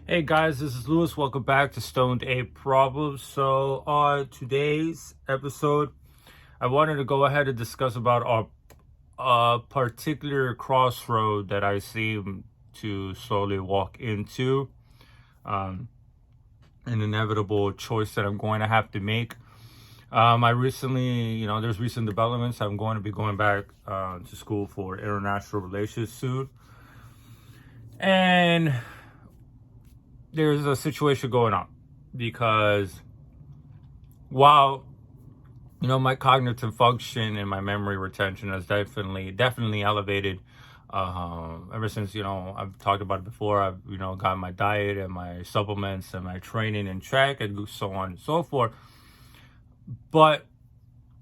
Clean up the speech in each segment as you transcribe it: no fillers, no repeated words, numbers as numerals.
Hey guys, this is Lewis. Welcome back to Stoned Ape Problems. So on today's episode, I wanted to go ahead and discuss about a particular crossroad that I seem to slowly walk into. Um, an inevitable choice that I'm going to have to make. I recently, there's recent developments. I'm going to be going back to school for international relations soon. And there's a situation going on because while my cognitive function and my memory retention has definitely elevated ever since I've talked about it before. I've got my diet and my supplements and my training in check and so on and so forth. But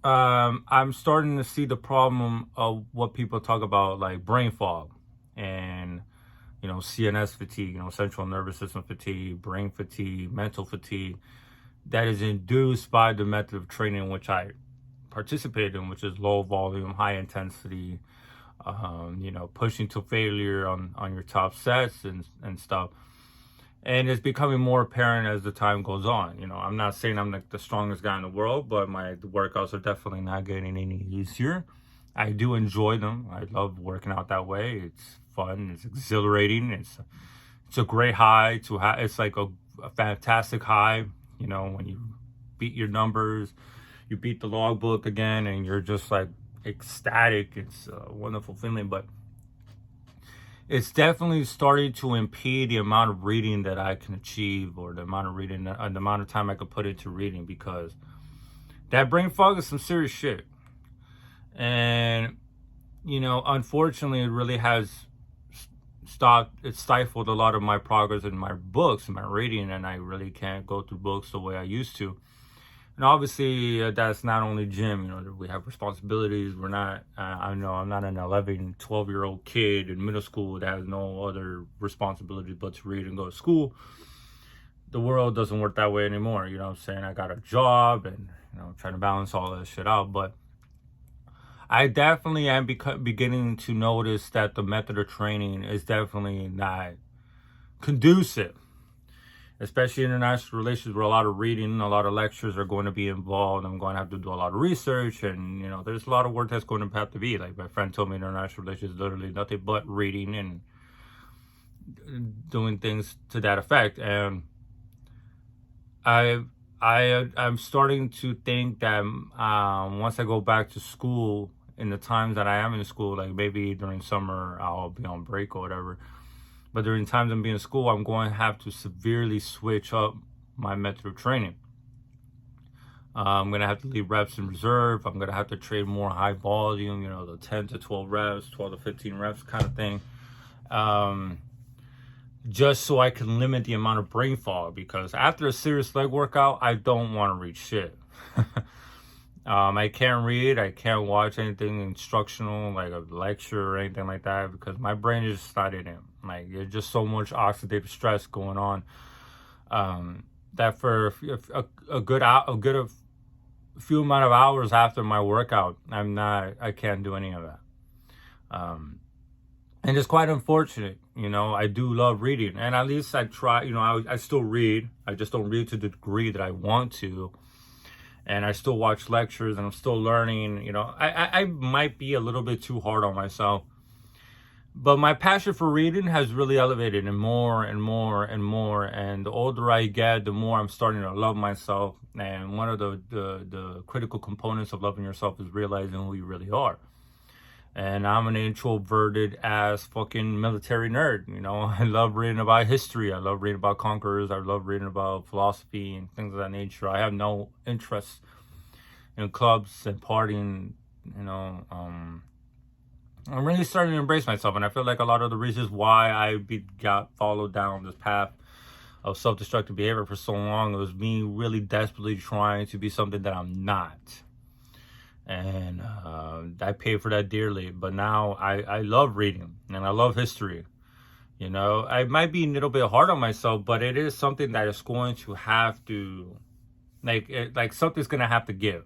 I'm starting to see the problem of what people talk about, like brain fog and CNS fatigue, central nervous system fatigue, brain fatigue, mental fatigue, that is induced by the method of training in which I participate in, which is low volume, high intensity, pushing to failure on your top sets and stuff. And it's becoming more apparent as the time goes on. I'm not saying I'm like the strongest guy in the world, but my workouts are definitely not getting any easier. I do enjoy them. I love working out that way. It's fun. It's exhilarating. It's a great high to have. It's like a fantastic high. When you beat your numbers, you beat the logbook again, and you're just like ecstatic. It's a wonderful feeling, but it's definitely starting to impede the amount of reading that I can achieve, or the amount of reading, the amount of time I could put into reading, because that brain fog is some serious shit. And unfortunately, it really has stifled a lot of my progress in my books and my reading, and I really can't go through books the way I used to. And obviously, that's not only gym. We have responsibilities. We're not, I'm not an 11, 12-year-old kid in middle school that has no other responsibilities but to read and go to school. The world doesn't work that way anymore. You know what I'm saying? I got a job and, trying to balance all that shit out. But I definitely am beginning to notice that the method of training is definitely not conducive, especially international relations, where a lot of reading, a lot of lectures are going to be involved. I'm going to have to do a lot of research, and there's a lot of work that's going to have to be. Like my friend told me, international relations is literally nothing but reading and doing things to that effect. And I'm starting to think that once I go back to school, in the times that I am in school, like maybe during summer I'll be on break or whatever, but during times I'm being in school, I'm going to have to severely switch up my method of training. I'm going to have to leave reps in reserve. I'm going to have to train more high volume, the 10 to 12 reps, 12 to 15 reps kind of thing. Just so I can limit the amount of brain fog, because after a serious leg workout, I don't want to read shit. I can't read. I can't watch anything instructional, like a lecture or anything like that, because my brain is just not in it. Like, there's just so much oxidative stress going on that for a few amount of hours after my workout, I can't do any of that. And it's quite unfortunate. I do love reading, and at least I try. I still read. I just don't read to the degree that I want to. And I still watch lectures, and I'm still learning. I might be a little bit too hard on myself, but my passion for reading has really elevated, and more and more and more. And the older I get, the more I'm starting to love myself. And one of the critical components of loving yourself is realizing who you really are. And I'm an introverted ass fucking military nerd. I love reading about history. I love reading about conquerors. I love reading about philosophy and things of that nature. I have no interest in clubs and partying. I'm really starting to embrace myself. And I feel like a lot of the reasons why I got followed down this path of self-destructive behavior for so long was me really desperately trying to be something that I'm not. And I paid for that dearly. But now I love reading, and I love history. I might be a little bit hard on myself, but it is something that is going to have to, like something's going to have to give.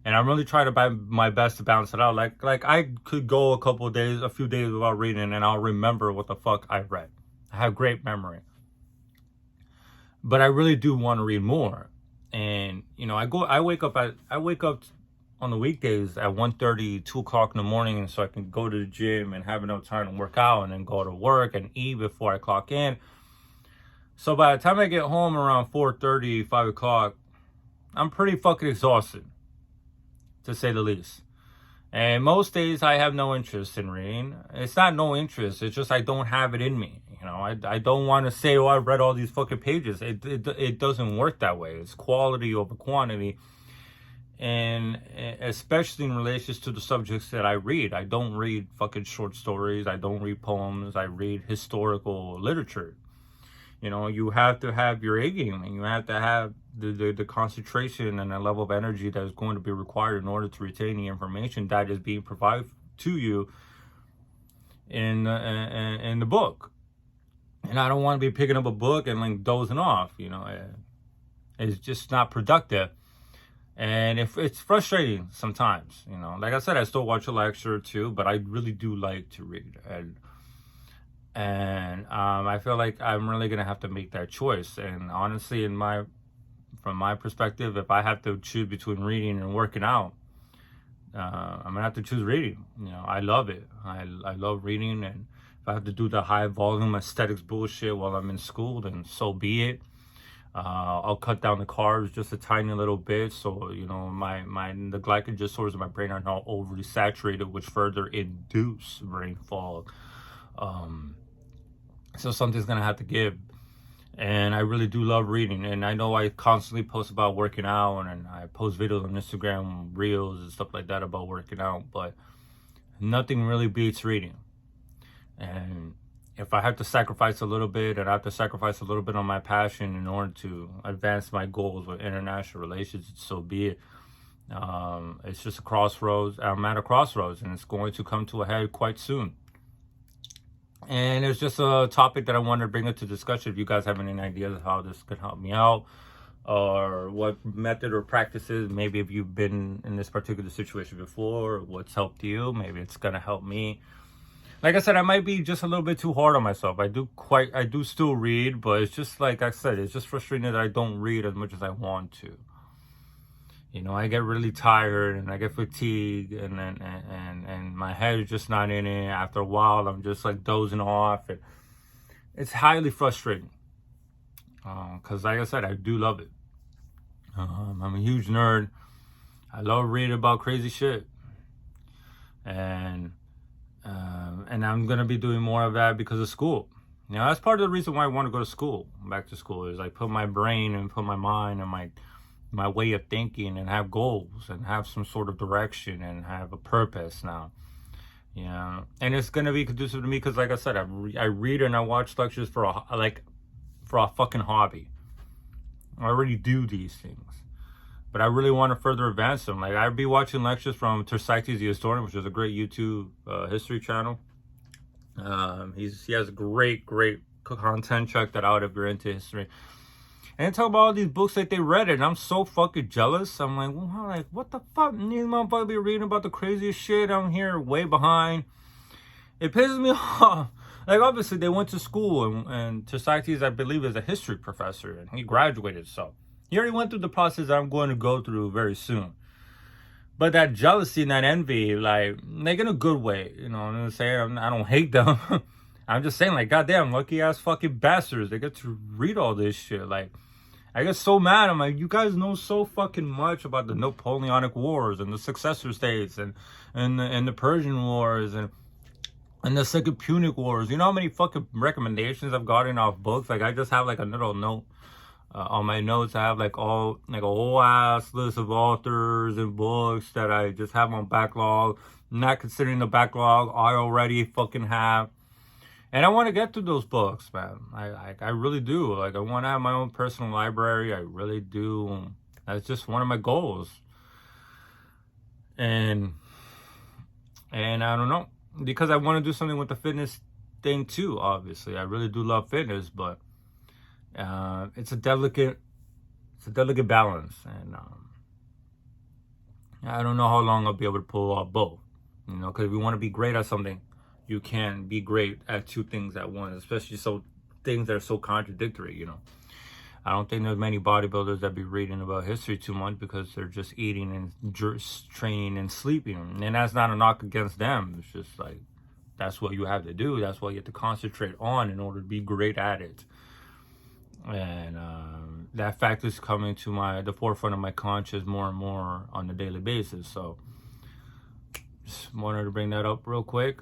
And I'm really trying to buy my best to balance it out. Like I could go a few days without reading, and I'll remember what the fuck I read. I have great memory. but I really do want to read more. And I wake up on the weekdays at 1:30, 2 o'clock in the morning, so I can go to the gym and have enough time to work out and then go to work and eat before I clock in. So by the time I get home around 4:30, 5 o'clock, I'm pretty fucking exhausted, to say the least. And most days I have no interest in reading. It's not no interest, it's just I don't have it in me. I don't want to say, oh, I read all these fucking pages. It doesn't work that way. It's quality over quantity. And especially in relation to the subjects that I read. I don't read fucking short stories. I don't read poems. I read historical literature. You have to have your A game, and you have to have the concentration and the level of energy that is going to be required in order to retain the information that is being provided to you in the book. And I don't want to be picking up a book and like dozing off. It's just not productive. And if it's frustrating sometimes, like I said, I still watch a lecture or two, but I really do like to read. And I feel like I'm really going to have to make that choice. And honestly, from my perspective, if I have to choose between reading and working out, I'm going to have to choose reading. I love it. I love reading. And if I have to do the high volume aesthetics bullshit while I'm in school, then so be it. I'll cut down the carbs just a tiny little bit, so the glycogen stores in my brain are not overly saturated, which further induce brain fog. So something's gonna have to give, and I really do love reading. And I know I constantly post about working out, and I post videos on Instagram, reels and stuff like that about working out, but nothing really beats reading. And if I have to sacrifice a little bit, and I have to sacrifice a little bit on my passion in order to advance my goals with international relations, so be it. It's just a crossroads. I'm at a crossroads, and it's going to come to a head quite soon. And it's just a topic that I wanted to bring up to discussion. If you guys have any ideas of how this could help me out, or what method or practices, maybe if you've been in this particular situation before, what's helped you, maybe it's going to help me. Like I said, I might be just a little bit too hard on myself. I do still read, but it's just like I said, it's just frustrating that I don't read as much as I want to. I get really tired and I get fatigued, and my head is just not in it. After a while, I'm just like dozing off, and it's highly frustrating. Because like I said, I do love it. I'm a huge nerd. I love reading about crazy shit, and I'm going to be doing more of that because of school. That's part of the reason why I want to go to school, back to school, is I put my brain and put my mind and my way of thinking and have goals and have some sort of direction and have a purpose now. And it's going to be conducive to me because, like I said, I read and I watch lectures for a fucking hobby. I already do these things, but I really want to further advance them. Like, I'd be watching lectures from Thersites the Historian, which is a great YouTube history channel. He has great content. Check that out if you're into history. And they talk about all these books that they read, and I'm so fucking jealous. I'm like, well, what the fuck? These motherfuckers be reading about the craziest shit. I'm here way behind. It pisses me off. Like, obviously, they went to school, and Thersites, I believe, is a history professor, and he graduated, so he already went through the process that I'm going to go through very soon. But that jealousy and that envy, like in a good way, what I'm saying? I don't hate them. I'm just saying, like, goddamn, lucky ass fucking bastards. They get to read all this shit. Like, I get so mad. I'm like, you guys know so fucking much about the Napoleonic Wars and the successor states and the Persian Wars and the Second Punic Wars. You know how many fucking recommendations I've gotten off books? Like, I just have like a little note on my notes. I have like a whole ass list of authors and books that I just have on backlog. Not considering the backlog I already fucking have. And I want to get through those books, man. I really do. Like, I want to have my own personal library. I really do. That's just one of my goals. And I don't know. Because I want to do something with the fitness thing too, obviously. I really do love fitness, but it's a delicate balance. And I don't know how long I'll be able to pull off both. Because if you want to be great at something, you can be great at two things at once, especially things that are so contradictory, I don't think there's many bodybuilders that be reading about history too much because they're just eating and just training and sleeping. And that's not a knock against them. It's just like, that's what you have to do. That's what you have to concentrate on in order to be great at it. And that fact is coming to the forefront of my conscious more and more on a daily basis. So just wanted to bring that up real quick.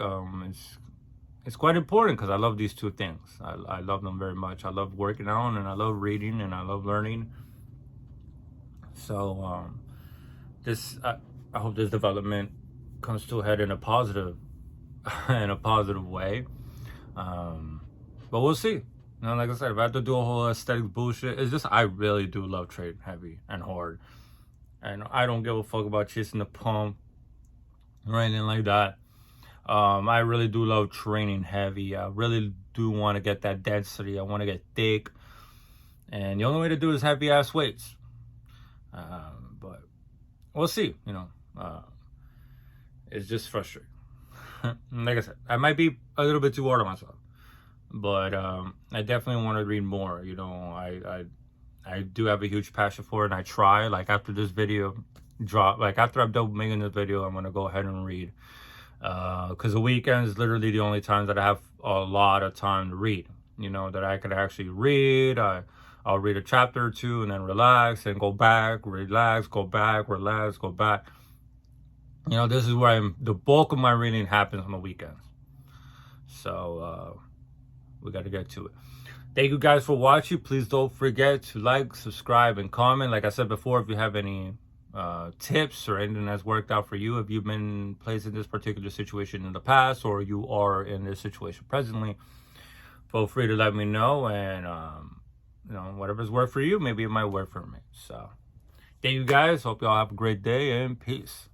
It's quite important because I love these two things. I love them very much. I love working out, and I love reading, and I love learning. So I hope this development comes to a head in a positive way. But we'll see. You know, like I said, if I have to do a whole aesthetic bullshit, it's just I really do love training heavy and hard. And I don't give a fuck about chasing the pump or anything like that. I really do love training heavy. I really do want to get that density. I want to get thick. And the only way to do it is heavy ass weights. But we'll see, you know. It's just frustrating. Like I said, I might be a little bit too hard on myself. But I definitely want to read more. You know, I do have a huge passion for it, and I try. Like after this video after I'm done making this video, I'm gonna go ahead and read. Because the weekend is literally the only time that I have a lot of time to read. You know, that I could actually read. I'll read a chapter or two and then relax and go back, relax, go back, relax, go back. You know, this is where the bulk of my reading happens on the weekends. So we got to get to it. Thank you guys for watching. Please don't forget to like, subscribe, and comment. Like I said before, if you have any tips or anything that's worked out for you, if you've been placed in this particular situation in the past or you are in this situation presently, feel free to let me know. And you know, whatever's worked for you, maybe it might work for me. So thank you guys. Hope y'all have a great day, and peace.